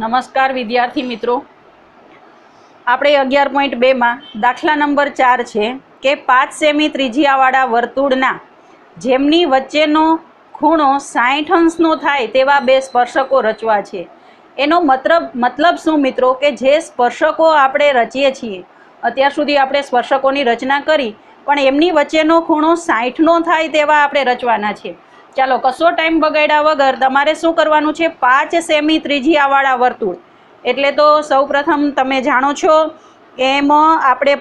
નમસ્કાર વિદ્યાર્થી મિત્રો, આપણે 11.2 માં દાખલા નંબર 4 છે કે 5 સેમી ત્રિજ્યાવાળા વર્તુળના જેમની વચ્ચેનો ખૂણો 60 અંશનો થાય તેવા બે સ્પર્શકો રચવા છે। એનો મતલબ શું મિત્રો કે જે સ્પર્શકો આપણે રચીએ છીએ, અત્યાર સુધી આપણે સ્પર્શકોની રચના કરી, પણ એમની વચ્ચેનો ખૂણો 60નો થાય તેવા આપણે રચવાના છે। ચાલો, કશો ટાઈમ બગાડ્યા વગર તમારે શું કરવાનું છે? 5 સેમી ત્રિજ્યાવાળા વર્તુળ એટલે તો સૌપ્રથમ તમે જાણો છો એમ આપણે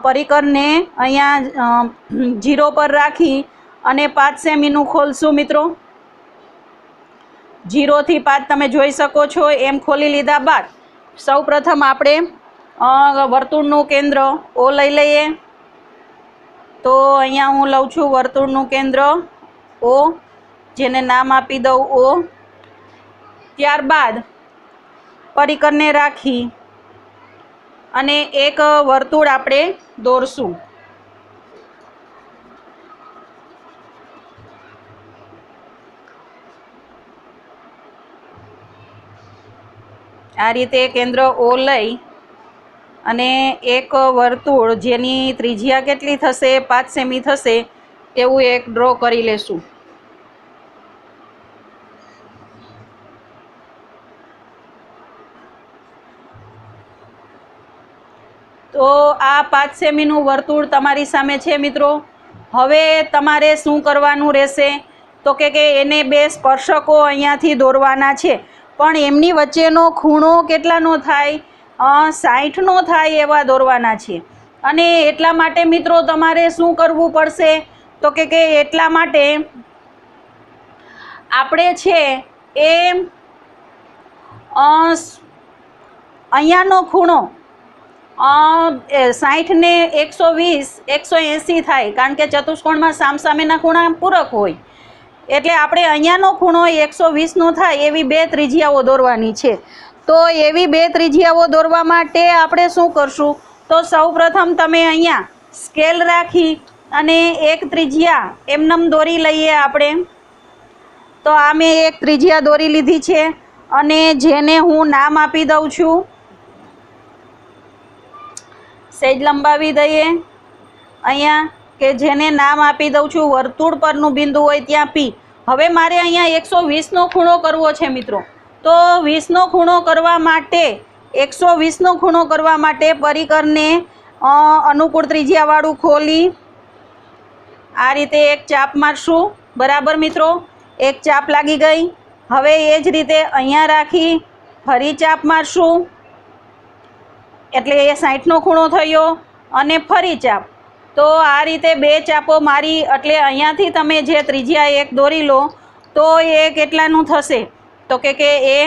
પરિકરને અહીંયા 0 પર રાખી અને 5 સેમીનું ખોલશું મિત્રો। 0 થી 5 તમે જોઈ શકો છો એમ ખોલી લીધા બાદ સૌપ્રથમ આપણે વર્તુળનું કેન્દ્ર O લઈ લઈએ। તો અહીંયા હું લઉં છું વર્તુળનું કેન્દ્ર O, જેને નામ આપી દઉં O। ત્યારબાદ પરિકરને રાખી અને એક વર્તુળ આપણે દોરશું। આ રીતે કેન્દ્ર O લઈ અને એક વર્તુળ જેની ત્રિજ્યા કેટલી થશે? 5 સેમી થશે એવું એક ડ્રો કરી લેશું। તો આ 5 સેમીનું વર્તુળ તમારી સામે છે મિત્રો। હવે તમારે શું કરવાનું રહેશે? તો કે એને બે સ્પર્શકો અહીંયાથી દોરવાના છે, પણ એમની વચ્ચેનો ખૂણો કેટલાનો થાય? 60નો થાય એવા દોરવાના છે। અને એટલા માટે મિત્રો તમારે શું કરવું પડશે? તો કે એટલા માટે આપણે છે એ અહીંયાનો ખૂણો 60 ને 120 180 થાય, કારણ કે ચતુષ્કોણમાં સામસામેના ખૂણા પૂરક હોય, એટલે આપણે અહીંયાનો ખૂણો 120નો થાય એવી બે ત્રિજ્યાઓ દોરવાની છે। તો એવી બે ત્રિજ્યાઓ દોરવા માટે આપણે શું કરશું? તો સૌપ્રથમ તમે અહીંયા સ્કેલ રાખી અને એક ત્રિજ્યા એમનેમ દોરી લઈએ આપણે। તો આ મેં એક ત્રિજ્યા દોરી લીધી છે અને જેને હું નામ આપી દઉં છું, સહેજ લંબાવી દઈએ અહીંયા, કે જેને નામ આપી દઉં છું વર્તુળ પરનું બિંદુ હોય ત્યાં P। હવે મારે અહીંયા 120નો ખૂણો કરવો છે મિત્રો। તો 20નો ખૂણો કરવા માટે 120નો ખૂણો કરવા માટે પરિકરને અનુકૂળ ત્રિજ્યાવાળું ખોલી આ રીતે એક ચાપ મારશું। બરાબર મિત્રો, એક ચાપ લાગી ગઈ। હવે એ જ રીતે અહીંયા રાખી ફરી ચાપ મારશું, એટલે એ 60નો ખૂણો થયો અને ફરી ચાપ। તો આ રીતે બે ચાપો મારી એટલે અહીંયાથી તમે જે ત્રિજ્યા એક દોરી લો તો એ કેટલાનું થશે? તો કે એ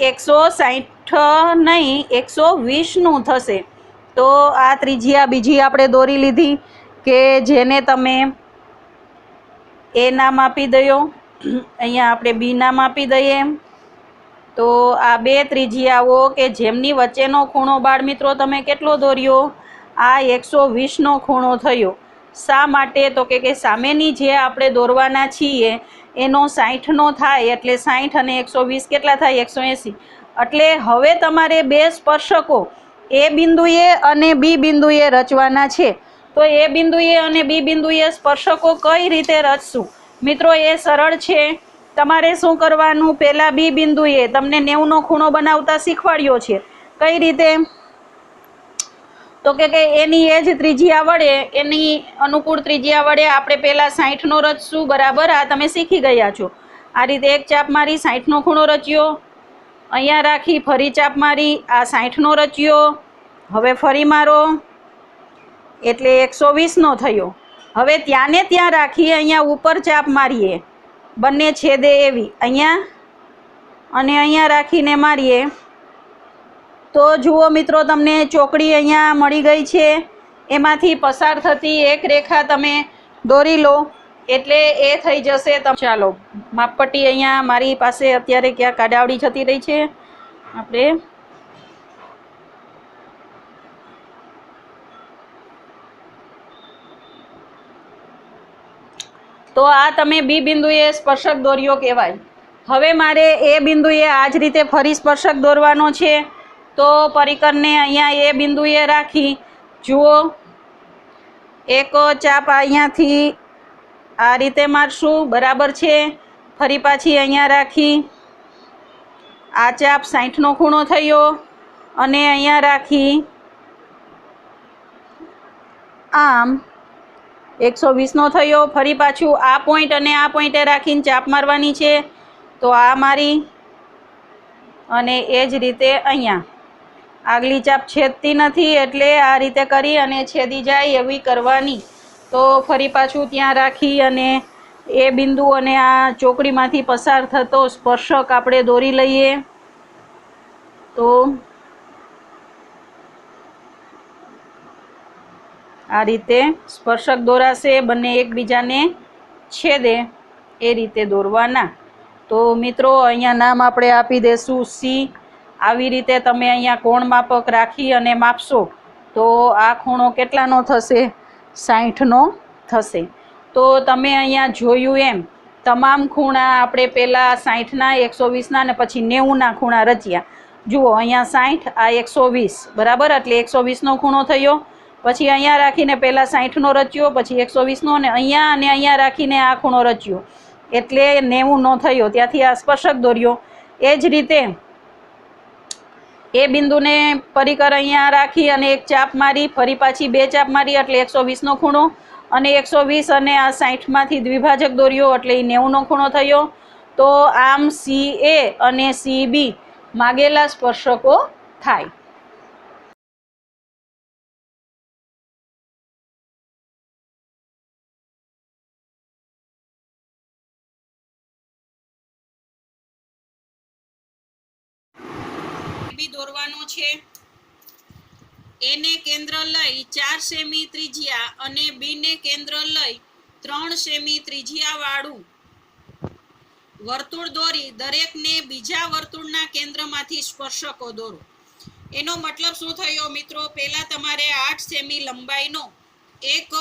160 નહીં 120નું થશે। તો આ ત્રિજ્યા બીજી આપણે દોરી લીધી કે જેને તમે એ નામ આપી દો, અહીંયા આપણે B નામ આપી દઈએ। તો આ બે ત્રિજ્યાઓ કે જેમની વચ્ચેનો ખૂણો બાળ મિત્રો તમે કેટલો દોર્યો? આ 120નો ખૂણો થયો। શા માટે? તો કે સામેની જે આપણે દોરવાના છીએ એનો 60નો થાય, એટલે 60 અને 120 કેટલા થાય? 180। એટલે હવે તમારે બે સ્પર્શકો એ બિંદુએ અને B બિંદુએ રચવાના છે। તો એ બિંદુએ અને B બિંદુએ સ્પર્શકો કઈ રીતે રચશું મિત્રો? એ સરળ છે। તમારે શું કરવાનું? પહેલા B બિંદુએ તમને 90નો ખૂણો બનાવતા શીખવાડ્યો છે। કઈ રીતે? તો કે એની એ જ ત્રિજ્યા વડે, એની અનુકૂળ ત્રિજ્યા વડે આપણે પહેલા 60નો રચશું। બરાબર, આ તમે શીખી ગયા છો। આ રીતે એક ચાપ મારી 60નો ખૂણો રચ્યો, અહીંયા રાખી ફરી ચાપ મારી આ 60નો રચ્યો, હવે ફરી મારો એટલે 120નો થયો। હવે ત્યાં ને ત્યાં રાખી અહીંયા ઉપર ચાપ મારીએ, બંને છેદે એવી અહીંયા અને અહીંયા રાખીને મારીએ તો જુઓ મિત્રો તમને ચોકડી અહીંયા મળી ગઈ છે। એમાંથી પસાર થતી એક રેખા તમે દોરી લો એટલે એ થઈ જશે। ચાલો, માપપટ્ટી અહીંયા મારી પાસે અત્યારે ક્યાં કાડાવડી જતી રહી છે, આપણે તો આ તમે B બિંદુએ સ્પર્શક દોર્યો કહેવાય। હવે મારે એ બિંદુએ આ જ રીતે ફરી સ્પર્શક દોરવાનો છે. તો પરિકરને અહીંયા એ બિંદુએ રાખી જુઓ એક ચાપ અહીંયાથી આ રીતે મારશું, બરાબર છે. ફરી પાછી અહીંયા રાખી આ ચાપ 60નો ખૂણો થયો અને અહીંયા રાખી આમ 120નો થયો. ફરી પાછું આ પોઈન્ટ અને આ પોઈન્ટે રાખીને ચાપ મારવાની છે. તો આ મારી અને એ જ રીતે અહીંયા આગલી ચાપ છેદતી નથી એટલે આ રીતે કરી અને છેદી જાય એવી કરવાની. તો ફરી પાછું ત્યાં રાખી અને એ બિંદુ અને આ ચોકડીમાંથી પસાર થતો સ્પર્શક આપણે દોરી લઈએ. તો આ રીતે સ્પર્શક દોરાશે, બંને એકબીજાને છેદે એ રીતે દોરવાના. તો મિત્રો અહીંયા નામ આપણે આપી દઈશું સી. આવી રીતે તમે અહીંયા કોણ માપક રાખી અને માપશો તો આ ખૂણો કેટલાનો થશે? 60નો થશે. તો તમે અહીંયા જોયું એમ તમામ ખૂણા આપણે પહેલાં 60ના, 120ના અને પછી 90ના ખૂણા રચ્યા. જુઓ અહીંયા 60, આ 120, બરાબર, એટલે 120નો ખૂણો થયો. પછી અહીંયા રાખીને પહેલાં 60નો રચ્યો, પછી 120નો અને અહીંયા રાખીને આ ખૂણો રચ્યો એટલે 90નો થયો. ત્યાંથી આ સ્પર્શક દોર્યો. એ જ રીતે એ બિંદુને પરિકર અહીંયા રાખી અને એક ચાપ મારી, ફરી પાછી બે ચાપ મારી એટલે 120નો ખૂણો અને 120 અને આ 60માંથી દ્વિભાજક દોર્યો એટલે 90નો ખૂણો થયો. તો આમ CA અને CB માગેલા સ્પર્શકો થાય. દોરવાનો છે. એ ને કેન્દ્ર લઈ 4 સેમી ત્રિજ્યા અને બી ને કેન્દ્ર લઈ 3 સેમી ત્રિજ્યા વાળું વર્તુળ દોરી દરેકને બીજા વર્તુળના કેન્દ્રમાંથી સ્પર્શકો દોરો. એનો મતલબ શું થયો મિત્રો? પહેલા તમારે 8 સેમી લંબાઈનો એક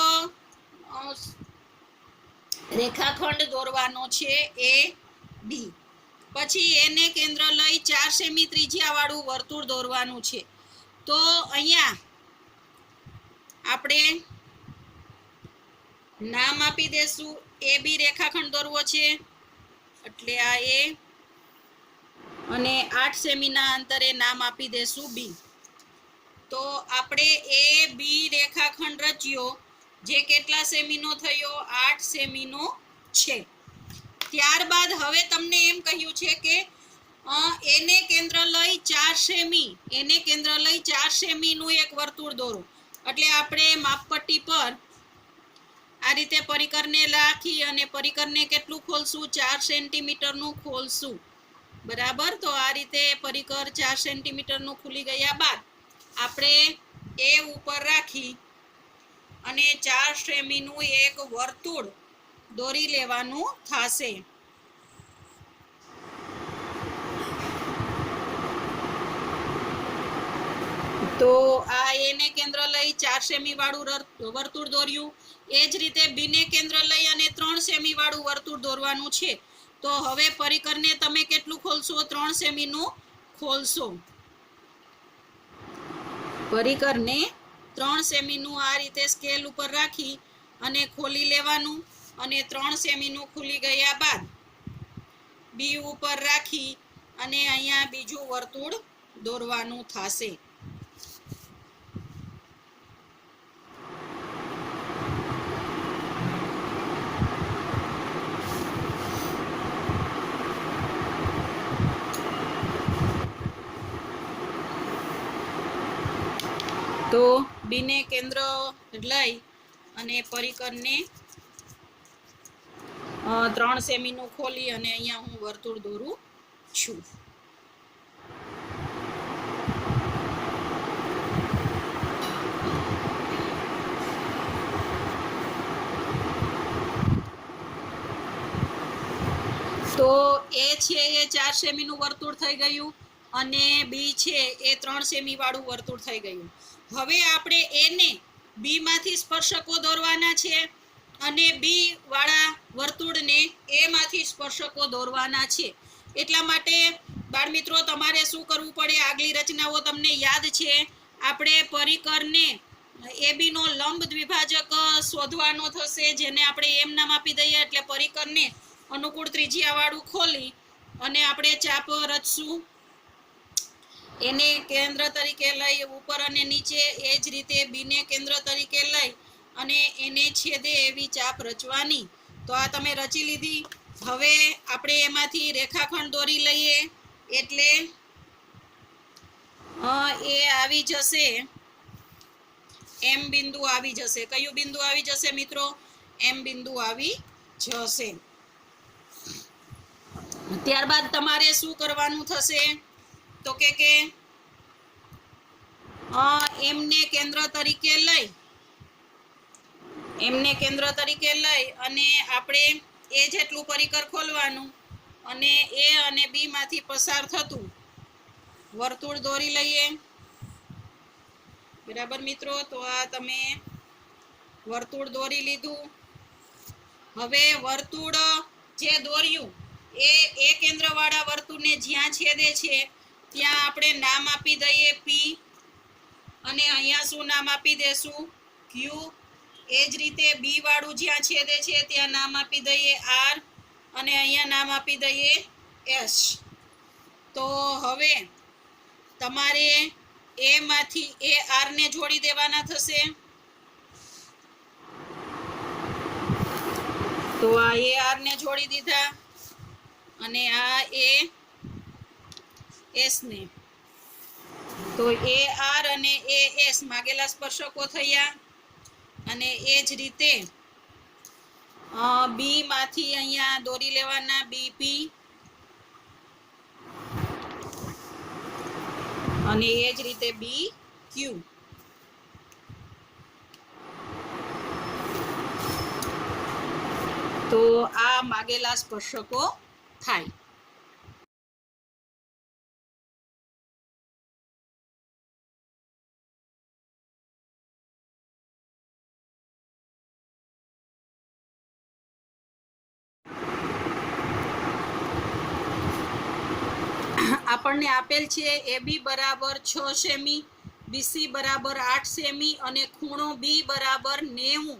રેખાખંડ દોરવાનો છે એ ડી. પછી એને કેન્દ્ર લઈ 4 સેમી ત્રિજ્યા વાળું વર્તુળ દોરવાનું છે. તો અહીંયા આપણે નામ આપી દેશું એ બી રેખાખંડ દોરવો છે એટલે આ એ અને 8 સેમીના અંતરે નામ આપી દેશું બી. તો આપણે એ બી રેખાખંડ રચ્યો જે કેટલા સેમીનો થયો? 8 સેમીનો છે. ત્યારબાદ હવે તમને એમ કહ્યું છે કે એને કેન્દ્ર લઈ 4 સેમી, એને કેન્દ્ર લઈ 4 સેમીનું એક વર્તુળ દોરો. એટલે આપણે માપપટ્ટી પર આ રીતે પરિકરને રાખી અને પરિકરને કેટલું ખોલશું? 4 સેન્ટીમીટરનું ખોલશું, બરાબર. તો આ રીતે પરિકર 4 સેન્ટીમીટરનું ખુલી ગયા બાદ આપણે એ ઉપર રાખી અને 4 સેમીનું એક વર્તુળ દોરી લેવાનું થશે. તો આ એને કેન્દ્ર લઈ 4 સેમી વાળું વર્તુળ દોર્યું. એ જ રીતે બી ને કેન્દ્ર લઈ અને 3 સેમી વાળું વર્તુળ દોરવાનું છે. તો હવે પરિકરને તમે કેટલું ખોલશો? 3 સેમીનું ખોલશો. પરિકરને 3 સેમીનું આ રીતે સ્કેલ ઉપર રાખી અને ખોલી લેવાનું અને 3 સેમીનું ખુલી ગયા બાદ બી ઉપર રાખી અને અહીંયા બીજું વર્તુળ દોરવાનું થશે. તો બીને કેન્દ્ર લઈ અને પરિકરને 3 સેમીનું ખોલી અને અહીંયા હું વર્તુળ દોરું છું. તો એ છે એ 4 સેમીનું વર્તુળ થઈ ગયું અને બી છે એ 3 સેમી વાળું વર્તુળ થઈ ગયું. હવે આપણે એને બી માંથી સ્પર્શકો દોરવાના છે અને બી વાળા વર્તુળને એ માંથી સ્પર્શકો દોરવાના છે. એટલા માટે બાળ મિત્રો તમારે શું કરવું પડે, આગલી રચનાઓ તમને યાદ છે, આપણે પરિકરને એબી નો લંબ દ્વિભાજક શોધવાનો થશે, જેને આપણે એમ નામ આપી દઈએ. એટલે પરિકરને અનુકૂળ ત્રિજ્યા વાળું ખોલી અને આપણે ચાપ રચશું, એને કેન્દ્ર તરીકે લઈ ઉપર અને નીચે, એ જ રીતે બી ને કેન્દ્ર તરીકે લઈ અને એને છેદે એવી ચાપ રચવાની. તો આ તમે રચી લીધી. હવે આપણે એમાંથી રેખાખંડ દોરી લઈએ. એટલે એ આવી જશે, એમ બિંદુ આવી જશે. કયું બિંદુ આવી જશે મિત્રો? એમ બિંદુ આવી જશે. ત્યારબાદ તમારે શું કરવાનું થશે? તો કે એમને કેન્દ્ર તરીકે લઈ, એમને કેન્દ્ર તરીકે લઈ અને આપણે એ જેટલું પરિકર ખોલવાનું અને એ અને બી માંથી પસાર થતું વર્તુળ દોરી લઈએ. બરાબર મિત્રો? તો આ તમે વર્તુળ દોરી લીધું. હવે વર્તુળ જે દોર્યું એ કેન્દ્ર વાળા વર્તુળને જ્યાં છેદે છે ત્યાં આપણે નામ આપી દઈએ પી, અને અહીંયા શું નામ આપી દેશું? ક્યુ. એ જ રીતે બી વાળું જ્યાં છેદે છે ત્યાં નામ આપી દઈએ આર, અને અહીંયા નામ આપી દઈએ એસ. તો હવે તમારે એ માંથી એ આર ને જોડી દેવાના થશે. તો આ એ આર ને જોડી દીધા અને આ એ એસ ને. તો એ આર અને એ એસ માગેલા સ્પર્શકો થયા. અને એ જ રીતે બી માંથી અહીંયા દોરી લેવાના બીપી, અને એ જ રીતે બી ક્યુ. તો આ માગેલા સ્પર્શકો થાય. આપણને આપેલ છે AB બરાબર 6 સેમી, BC બરાબર 8 સેમી અને ખૂણો B બરાબર 90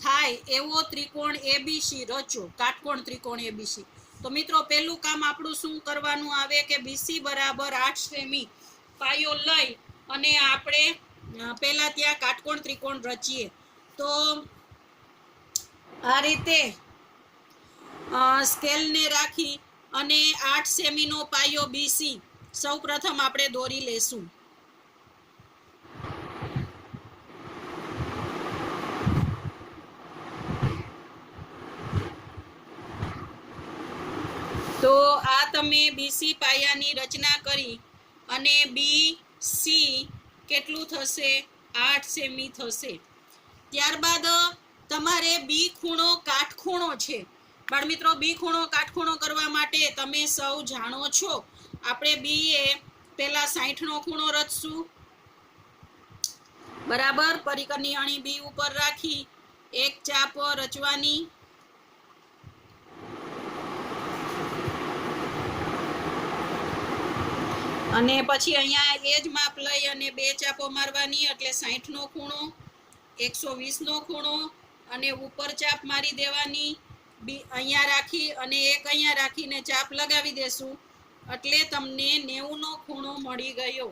થાય એવો ત્રિકોણ ABC રચો. કાટકોણ ત્રિકોણ ABC. તો મિત્રો પહેલું કામ આપણું શું કરવાનું આવે કે BC બરાબર 8 સેમી પાયો લઈ અને આપણે પહેલા ત્યાં કાટકોણ ત્રિકોણ રચીએ. તો આ રીતે સ્કેલને રાખી અને 8 સેમીનો પાયો BC સૌ પ્રથમ આપણે દોરી લેશું. તો આ તમે BC પાયાની રચના કરી અને BC કેટલું થશે? 8 સેમી થશે. ત્યારબાદ તમારે બી ખૂણો કાટખૂણો છે. બાળમિત્રો, બી ખૂણો કાટખૂણો કરવા માટે તમે સૌ જાણો છો, આપણે બી એ પેલા 60 નો ખૂણો રચશું. બરાબર? પરિકરની અણી બી ઉપર રાખી એક ચાપ રચવાની. અને પછી અહીંયા એ જ માપ લઈ અને બે ચાપો મારવાની. એટલે 60 નો ખૂણો, 120 નો ખૂણો અને ઉપર ચાપ મારી દેવાની. અહીંયા રાખી અને એક અહીંયા રાખીને ચાપ લગાવી દેશું. એટલે તમને 90 નો ખૂણો મળી ગયો.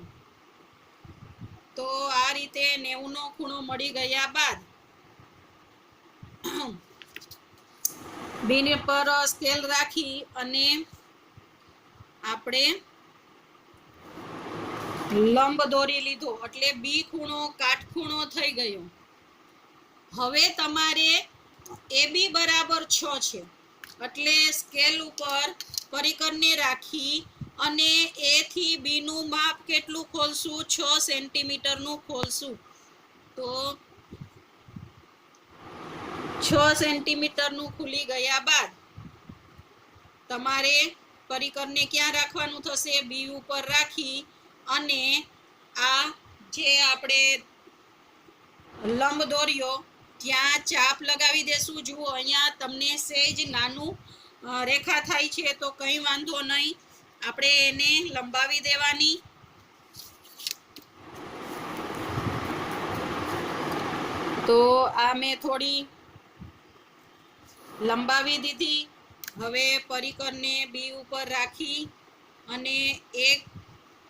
તો આ રીતે 90 નો ખૂણો મળી ગયા બાદ બી પર સ્કેલ રાખી અને આપણે લંબ દોરી લીધો. એટલે બી ખૂણો કાટખૂણો થઈ ગયો. હવે તમારે AB બરાબર 6 છે. એટલે સ્કેલ ઉપર પરિકરને રાખી અને A થી B નું માપ કેટલું ખોલશું? 6 સેન્ટીમીટર નું ખોલશું. તો 6 સેન્ટીમીટર નું ખુલી ગયા બાદ તમારે પરિકરને ક્યાં રાખવાનું થશે? બી ઉપર રાખી અને આ જે આપણે લંબ દોર્યો ત્યાં ચાપ લગાવી દેશું. જુઓ અહીંયા તમને સહેજ નાનું રેખા થાય છે તો કંઈ વાંધો નહીં, આપણે એને લંબાવી દેવાની. તો આ મેં થોડી લંબાવી દીધી. હવે પરિકરને બી ઉપર રાખી અને એક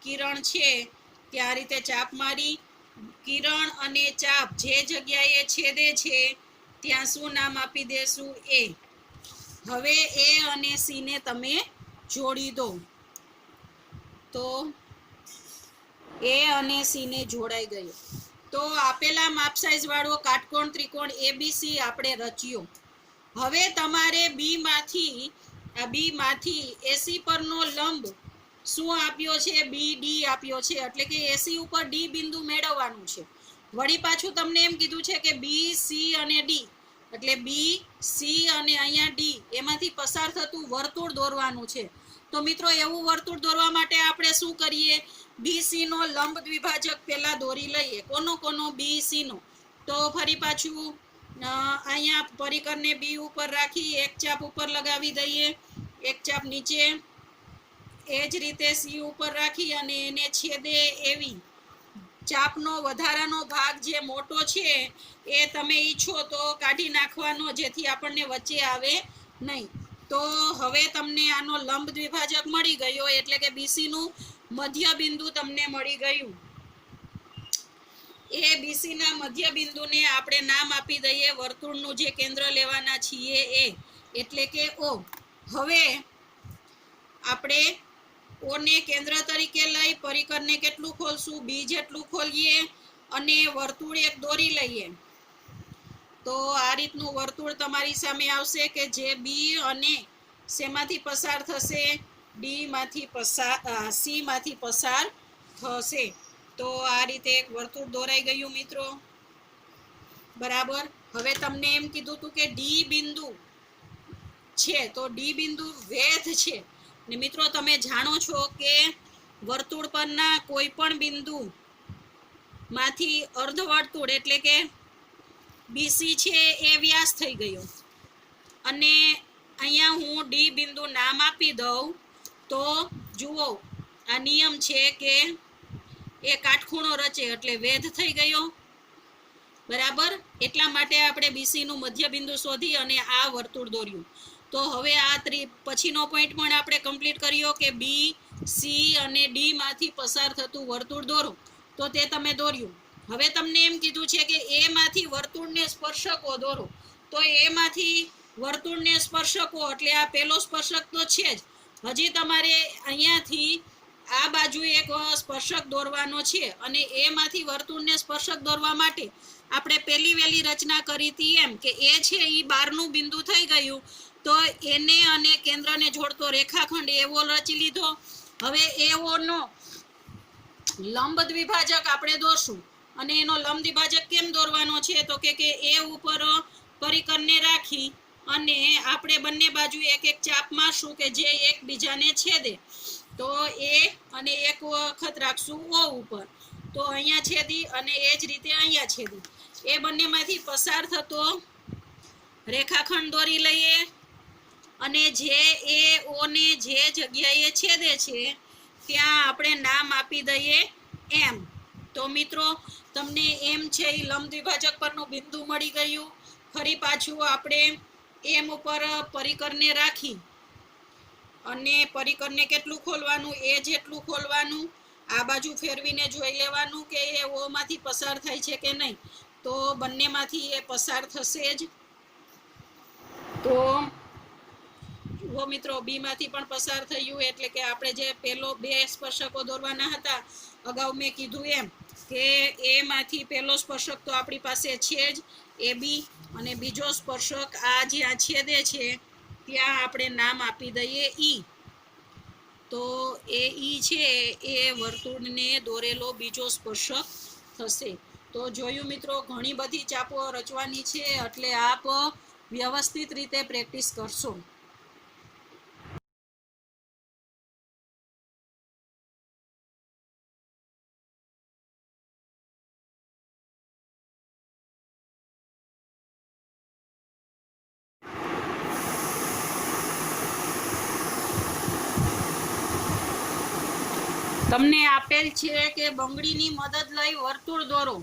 કિરણ છે ત્યાં રીતે ચાપ મારી. કિરણ અને ચાપ જે જગ્યાએ છેદે છે ત્યાં શું નામ આપી દેશું? એ. હવે એ અને સી ને તમે જોડી દો તો એ અને સી ને જોડાઈ ગયો. તો આપેલા માપ સાઈઝ વાળો કાટકોણ ત્રિકોણ એબીસી આપણે રચ્યો. હવે તમારે બી માંથી એસી પરનો લંબ શું આપ્યો છે? બી ડી આપ્યો છે, એટલે કે એસી ઉપર ડી બિંદુ મેળવવાનું છે. વળી પાછું તમને એમ કીધું છે કે બી સી અને ડી, એટલે બી સી અને અહીંયા ડી એમાંથી પસાર થતું વર્તુળ દોરવાનું છે. તો મિત્રો એવું વર્તુળ દોરવા માટે આપણે શું કરીએ? બીસી નો લંબ દ્વિભાજક પહેલા દોરી લઈએ. કોનો બીસી નો? તો ફરી પાછું અહીંયા પરિકરને બી ઉપર રાખી એક ચાપ ઉપર લગાવી દઈએ, એક ચાપ નીચે. એ જ રીતે સી ઉપર રાખી અને એને છેદે એવી ચાપનો વધારાનો ભાગ જે મોટો છે એ તમે ઈચ્છો તો કાઢી નાખવાનો, જેથી આપણને વચ્ચે આવે નહીં. તો હવે તમને આનો લંબ દ્વિભાજક મળી ગયો, એટલે કે બીસી નું મધ્ય બિંદુ તમને મળી ગયું. એ બીસી ના મધ્ય બિંદુને આપણે નામ આપી દઈએ વર્તુળનું જે કેન્દ્ર લેવાના છીએ એ, એટલે કે ઓ. હવે આપણે ઓ ને કેન્દ્ર તરીકે લઈ પરિકરને કેટલું ખોલશું? બી જેટલું ખોલીએ અને વર્તુળ એક દોરી લઈએ. તો આ રીતનું વર્તુળ તમારી સામે આવશે કે જે બી અને શેમાંથી પસાર થશે? ડી માંથી પસાર, સી માંથી પસાર થશે. તો આ રીતે એક વર્તુળ દોરાઈ ગયું મિત્રો. બરાબર. હવે તમને એમ કીધું હતું કે ડી બિંદુ છે, તો ડી બિંદુ વેધ છે. ને મિત્રો તમે જાણો છો કે વર્તુળ પરના કોઈ પણ બિંદુ માંથી અર્ધવર્તુળ એટલે કે બીસી છે એ વ્યાસ થઈ ગયો. અને અહીંયા હું ડી બિંદુ નામ આપી દઉં તો જુઓ આ નિયમ છે કે એ કાટખૂણો રચે એટલે વેધ થઈ ગયો. બરાબર. એટલા માટે આપણે બીસી નું મધ્ય બિંદુ શોધી અને આ વર્તુળ દોર્યું. તો હવે આ પછીનો પોઈન્ટ પણ આપણે કમ્પ્લીટ કર્યો કે બી સી અને ડી માંથી પસાર થતું વર્તુળ દોરો. તો તે તમે દોર્યું. હવે તમને એમ કીધું છે કે એ માંથી વર્તુળને સ્પર્શકો દોરો. તો એમાંથી વર્તુળને સ્પર્શકો એટલે આ પેલો સ્પર્શક તો છે જ, હજી તમારે અહીંયાથી આ બાજુ એક સ્પર્શક દોરવાનો છે. અને એમાંથી વર્તુળને સ્પર્શક દોરવા માટે આપણે પહેલી વહેલી રચના કરી હતી એમ કે એ છે એ 12નું બિંદુ થઈ ગયું. તો એને અને કેન્દ્રને જોડતો રેખાખંડ એવો રચી લીધો. હવે એઓનો લંબ દ્વિભાજક આપણે દોરશું. અને એનો લંબ દ્વિભાજક કેમ દોરવાનો છે? તો કે એ ઉપર પરિકરને રાખી અને આપણે બંને બાજુ એક એક ચાપ મારશું કે જે એકબીજાને છેદે. તો એ અને એક વખત રાખશું ઓ ઉપર, તો અહીંયા છેદી અને એ જ રીતે અહીંયા છેદી. એ બંનેમાંથી પસાર થતો રેખાખંડ દોરી લઈએ અને જે એ ઓ ને જે જગ્યાએ છેદે છે ત્યાં આપણે નામ આપી દઈએ એમ. તો મિત્રો તમને એમ છે એ લંબ દ્વિભાજક પરનું બિંદુ મળી ગયું. ફરી પાછું આપણે એમ ઉપર પરિકરને રાખી અને પરિકરને કેટલું ખોલવાનું? એ જેટલું ખોલવાનું. આ બાજુ ફેરવીને જોઈ લેવાનું કે એ ઓ માંથી પસાર થાય છે કે નહીં. તો બંનેમાંથી એ પસાર થશે જ. તો જુઓ મિત્રો બી માંથી પણ પસાર થયું, એટલે કે આપણે જે પેલો બે સ્પર્શકો દોરવાના હતા અગાઉ મેં કીધું એમ કે એ માંથી પેલો સ્પર્શક તો આપણી પાસે છે જ એ બી, અને બીજો સ્પર્શક આ જ્યાં છેદે છે ત્યાં આપણે નામ આપી દઈએ ઈ. તો એ ઈ છે એ વર્તુળને દોરેલો બીજો સ્પર્શક થશે. તો જોયું મિત્રો, ઘણી બધી ચાપો રચવાની છે એટલે આપ વ્યવસ્થિત રીતે પ્રેક્ટિસ કરશો. તમને આપેલ છે કે બંગડીની મદદ લઈ વર્તુળ દોરો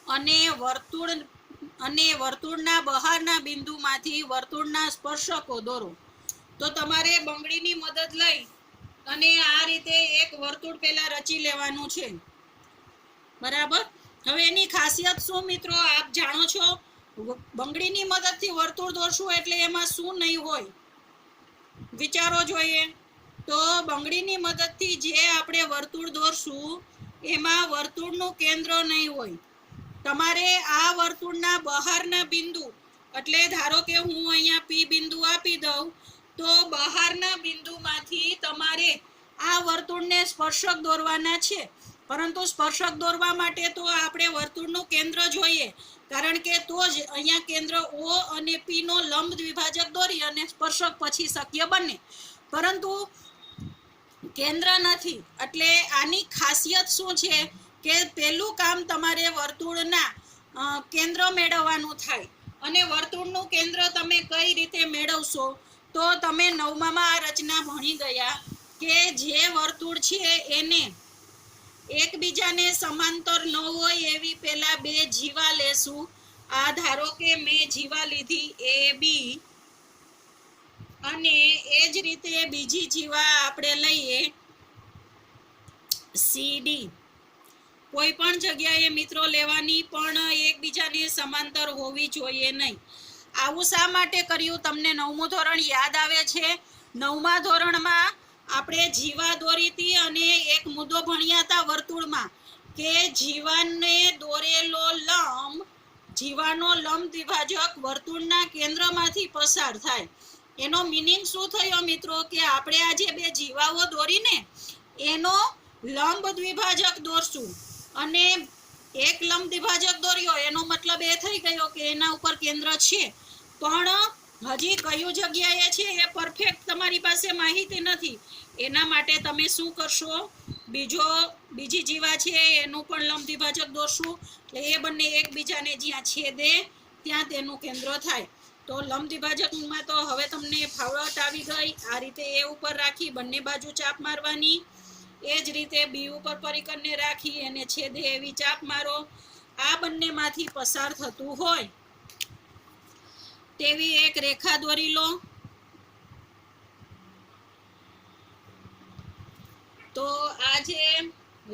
અને વર્તુળના બહારના બિંદુમાંથી વર્તુળના સ્પર્શકો દોરો. તો તમારે બંગડીની મદદ લઈ અને આ રીતે એક વર્તુળ પહેલા રચી લેવાનું છે. બરાબર. હવે એની ખાસિયત શું મિત્રો આપ જાણો છો? બંગડીની મદદથી વર્તુળ દોરશું એટલે એમાં શું નહીં હોય વિચારો જોઈએ. તો બંગડીની મદદથી જે આપણે વર્તુળ દોરશું એમાં વર્તુળનું કેન્દ્ર નહીં હોય. તમારે આ વર્તુળના બહારના બિંદુ એટલે ધારો કે હું અહીંયા P બિંદુ આપી દઉં તો બહારના બિંદુમાંથી તમારે આ વર્તુળને સ્પર્શક દોરવાના છે. પરંતુ સ્પર્શક દોરવા માટે તો આપણે વર્તુળનું કેન્દ્ર જોઈએ, કારણ કે તો જ અહીંયા કેન્દ્ર O અને P નો લંબ દ્વિભાજક દોરી અને સ્પર્શક પછી શક્ય બને. પરંતુ કેન્દ્ર નથી એટલે આની ખાસિયત શું છે કે પહેલું કામ તમારે વર્તુળના કેન્દ્ર મેળવવાનું થાય. અને વર્તુળનું કેન્દ્ર તમે કઈ રીતે મેળવશો? તો તમે 9માં આ રચના ભણી ગયા કે જે વર્તુળ છે એને એકબીજાને સમાંતર ન હોય એવી પહેલા બે જીવા લેશું. આ ધારો કે મેં જીવા લીધી AB અને એ જ રીતે બીજી જીવા આપણે લઈએ CD. કોઈ પણ જગ્યાએ મિત્રો લેવાની, પણ એકબીજાને સમાંતર હોવી જોઈએ નહીં. આવું શા માટે કર્યું? તમને 9મું ધોરણ યાદ આવે છે? 9મા ધોરણમાં આપણે જીવા દોરી હતી અને એક મુદ્દો ભણ્યા હતા વર્તુળમાં કે જીવાને દોરેલો લંબ, જીવાનો લંબ દ્વિભાજક વર્તુળના કેન્દ્રમાંથી પસાર થાય. એનો મીનિંગ શું થયો મિત્રો કે આપણે આ જે બે જીવાઓ દોરીને એનો લંબ દ્વિભાજક દોરશું અને એક લંબ દ્વિભાજક દોર્યો એનો મતલબ એ થઈ ગયો કે એના ઉપર કેન્દ્ર છે, પણ હજી કયું જગ્યાએ છે એ પરફેક્ટ તમારી પાસે માહિતી નથી. એના માટે તમે શું કરશો? બીજી જીવા છે એનું પણ લંબ દ્વિભાજક દોરશું એટલે એ બંને એકબીજાને જ્યાં છેદે ત્યાં તેનું કેન્દ્ર થાય. તો લંબ દ્વિભાજકમાં તો હવે તમને ફાવટ આવી ગઈ. આ રીતે એ ઉપર રાખી બંને બાજુ ચાપ મારવાની. એ જ રીતે બી ઉપર પરિકરને રાખી એને છેદે એવી ચાપ મારો. આ બંનેમાંથી પસાર થતું હોય તેવી એક રેખા દોરી લો. તો આ જે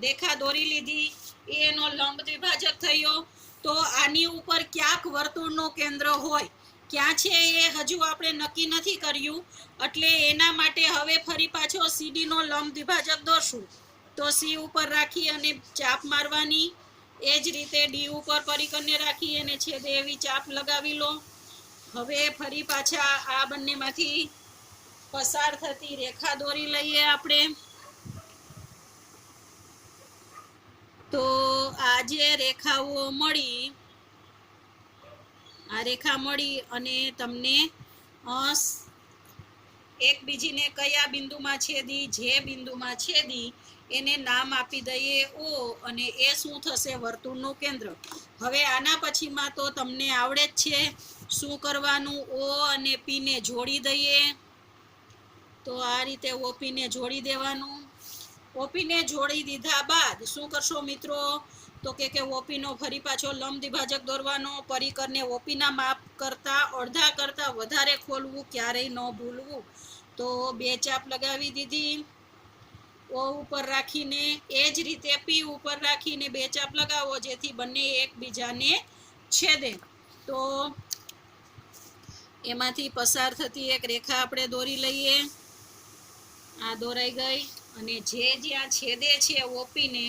રેખા દોરી લીધી એનો લંબ દ્વિભાજક થયો. તો આની ઉપર ક્યાંક વર્તુળનું કેન્દ્ર હોય, ક્યાં છે એ હજુ આપણે નક્કી નથી કર્યું. એટલે એના માટે હવે ફરી પાછો CD નો લંબ દ્વિભાજક દોરશું. તો C ઉપર રાખી અને ચાપ મારવાની. એ જ રીતે D ઉપર પરિકરને રાખી અને છેદે એવી ચાપ લગાવી લો. હવે ફરી પાછા આ બંનેમાંથી પસાર થતી રેખા દોરી લઈએ આપણે. તો આ જે રેખાઓ મળી, આ રેખા મળી અને તમને એકબીજીને કયા બિંદુમાં છેદી, જે બિંદુમાં છેદી એને નામ આપી દઈએ O અને એ શું થશે? વર્તુળનું કેન્દ્ર. હવે આના પછીમાં તો તમને આવડે જ છે શું કરવાનું? O અને P ને જોડી દઈએ. તો આ રીતે OP ને જોડી દેવાનું. OP ને જોડી દીધા બાદ શું કરશો મિત્રો? તો કે OP નો ફરી પાછો લંબ દ્વિભાજક દોરવાનો. પરિકરને OP ના માપ કરતા અડધા કરતા વધારે ખોલવું, ક્યારેય ન ભૂલવું. તો બે ચાપ લગાવી દીધી. O ઉપર રાખીને એ જ રીતે P ઉપર રાખીને બે ચાપ લગાવો જેથી બંને એકબીજાને છેદે. તો એમાંથી પસાર થતી એક રેખા આપણે દોરી લઈએ. આ દોરાઈ ગઈ અને જે જ્યાં છેદે છે OP ને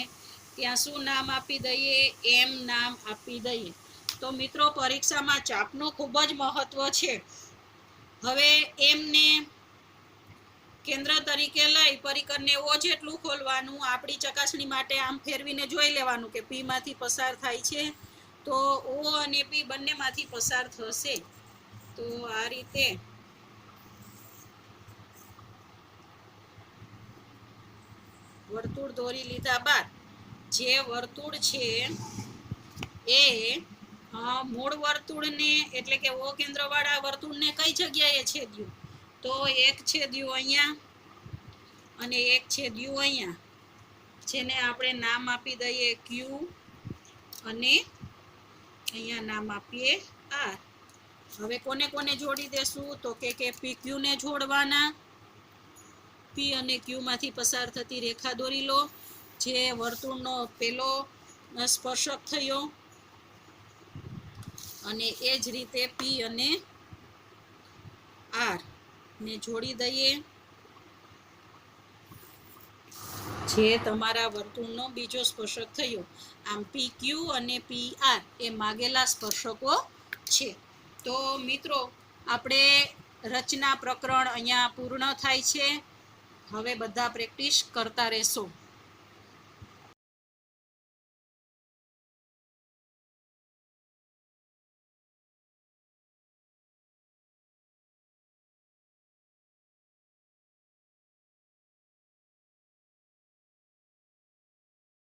ત્યાં શું નામ આપી દઈએ? M નામ આપી દઈએ. તો મિત્રો પરીક્ષામાં ચાપનું ખૂબ જ મહત્વ છે. હવે M ને કેન્દ્ર તરીકે લઈ પરિકરને O જેટલું ખોલવાનું. આપણી ચકાસણી માટે આમ ફેરવીને જોઈ લેવાનું કે P માંથી પસાર થાય છે. તો O અને P બંનેમાંથી પસાર થશે. તો આ રીતે વર્તુળ દોરી લીધા બાદ જે વર્તુળ છે એ મૂળ વર્તુળને એટલે કે O કેન્દ્રવાળા વર્તુળને કઈ જગ્યાએ છેદ્યું? તો એક છેદ્યું અહીંયા અને એક છેદ્યું અહીંયા. જેને આપણે નામ આપી દઈએ ક્યુ અને અહીંયા નામ આપીએ આર. હવે કોને કોને જોડી દેશું તો કે પી ક્યુ ને જોડવાના. પી અને ક્યુ માંથી પસાર થતી રેખા દોરી લો, જે વર્તુળનો પેલો સ્પર્શક થયો, અને એ જ રીતે પી અને આર ને જોડી દઈએ, જે તમારા વર્તુળનો બીજો સ્પર્શક થયો. આમ પી ક્યુ અને પી આર એ માગેલા સ્પર્શકો છે. તો મિત્રો આપણે રચના પ્રકરણ અહીંયા પૂર્ણ થાય છે. હવે બધા પ્રેક્ટિસ કરતા રહેશો.